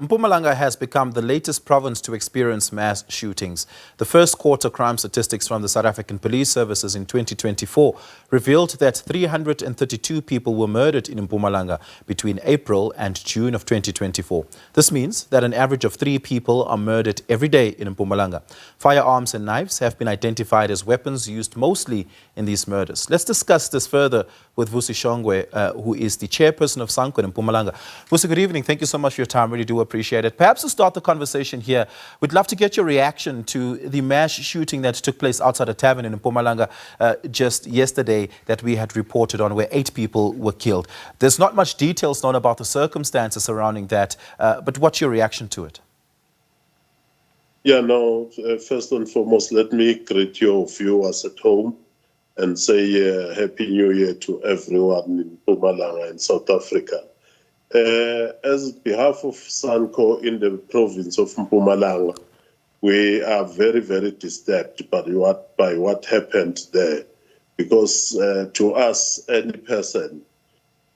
Mpumalanga has become the latest province to experience mass shootings. The first quarter crime statistics from the South African Police Services in 2024 revealed that 332 people were murdered in Mpumalanga between April and June of 2024. This means that an average of 3 people are murdered every day in Mpumalanga. Firearms and knives have been identified as weapons used mostly in these murders. Let's discuss this further with Vusi Shongwe, who is the chairperson of SANCO in Mpumalanga. Vusi, good evening. Thank you so much for your time. Really do appreciate it. Perhaps to start the conversation here, we'd love to get your reaction to the mass shooting that took place outside a tavern in Mpumalanga just yesterday that we had reported on, where 8 people were killed. There's not much details known about the circumstances surrounding that, but what's your reaction to it? Yeah, no, first and foremost, let me greet your viewers at home and say Happy New Year to everyone in Mpumalanga in South Africa. As behalf of SANCO in the province of Mpumalanga, we are very, very disturbed by what happened there. Because to us, any person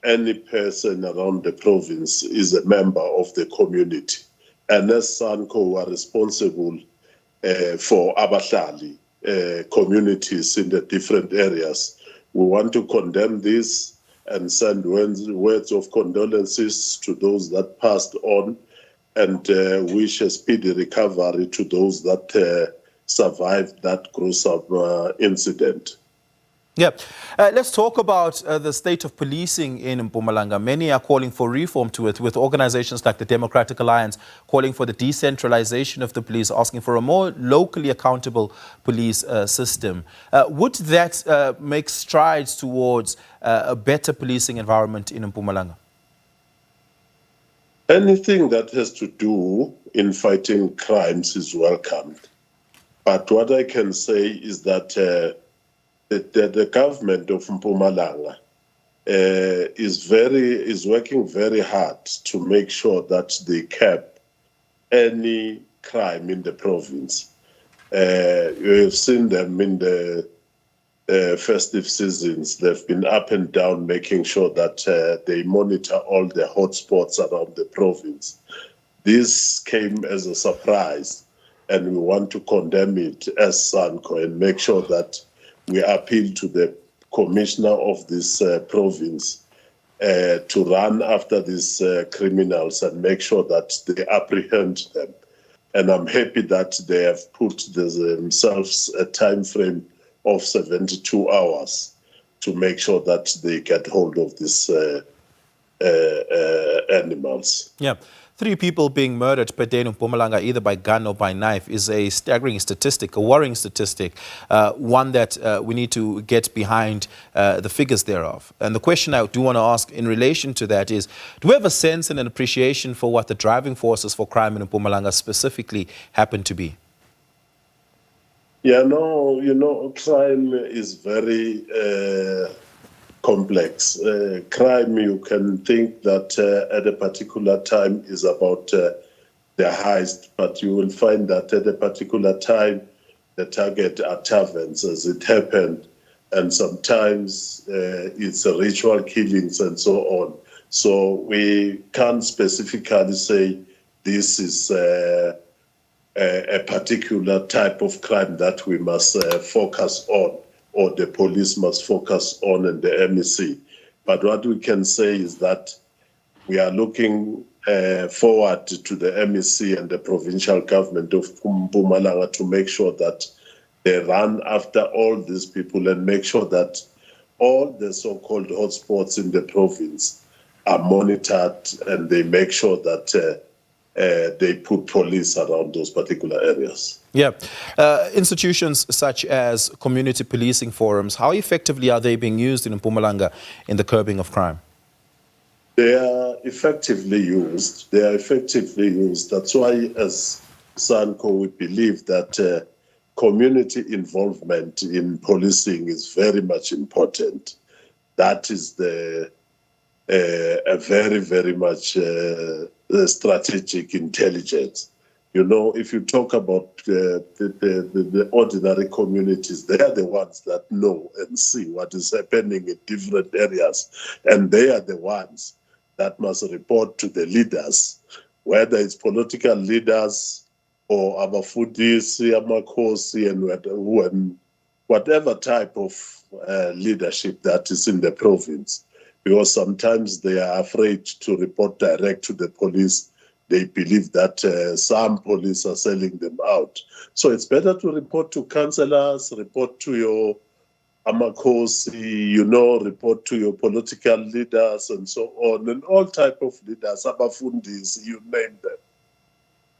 around the province is a member of the community. And as SANCO, we are responsible for Abahlali communities in the different areas. We want to condemn this and send words of condolences to those that passed on, and wish a speedy recovery to those that survived that gruesome incident. Yeah. Let's talk about the state of policing in Mpumalanga. Many are calling for reform to it, with organizations like the Democratic Alliance calling for the decentralization of the police, asking for a more locally accountable police system. Would that make strides towards a better policing environment in Mpumalanga? Anything that has to do in fighting crimes is welcomed. But what I can say is that the government of Mpumalanga is working very hard to make sure that they cap any crime in the province. You have seen them in the festive seasons. They've been up and down, making sure that they monitor all the hotspots around the province. This came as a surprise, and we want to condemn it as SANCO and make sure that we appeal to the commissioner of this province to run after these criminals and make sure that they apprehend them. And I'm happy that they have put themselves a time frame of 72 hours to make sure that they get hold of these animals. Yeah. 3 people being murdered per day in Mpumalanga, either by gun or by knife, is a staggering statistic, a worrying statistic, one that we need to get behind the figures thereof. And the question I do want to ask in relation to that is, do we have a sense and an appreciation for what the driving forces for crime in Mpumalanga specifically happen to be? Yeah, no, crime is very complex. Crime, you can think that at a particular time is about the heist, but you will find that at a particular time, the target are taverns, as it happened, and sometimes it's ritual killings and so on. So we can't specifically say this is a particular type of crime that we must focus on, or the police must focus on, and the MEC. But what we can say is that we are looking forward to the MEC and the provincial government of Mpumalanga to make sure that they run after all these people and make sure that all the so-called hotspots in the province are monitored, and they make sure that they put police around those particular areas. Yeah. Institutions such as community policing forums, how effectively are they being used in Mpumalanga in the curbing of crime? They are effectively used. That's why, as SANCO, we believe that community involvement in policing is very much important. That is a very, very much strategic intelligence. If you talk about the ordinary communities, they are the ones that know and see what is happening in different areas. And they are the ones that must report to the leaders whether it's political leaders or abafundisi, amakhosi, and whatever type of leadership that is in the province, because sometimes they are afraid to report direct to the police. They believe that some police are selling them out. So it's better to report to councillors, report to your amakhosi, report to your political leaders and so on, and all type of leaders, abafundisi, you name them.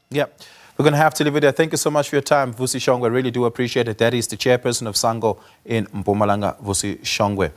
Yeah. We're going to have to leave it there. Thank you so much for your time, Vusi Shongwe. I really do appreciate it. That is the chairperson of SANCO in Mpumalanga, Vusi Shongwe.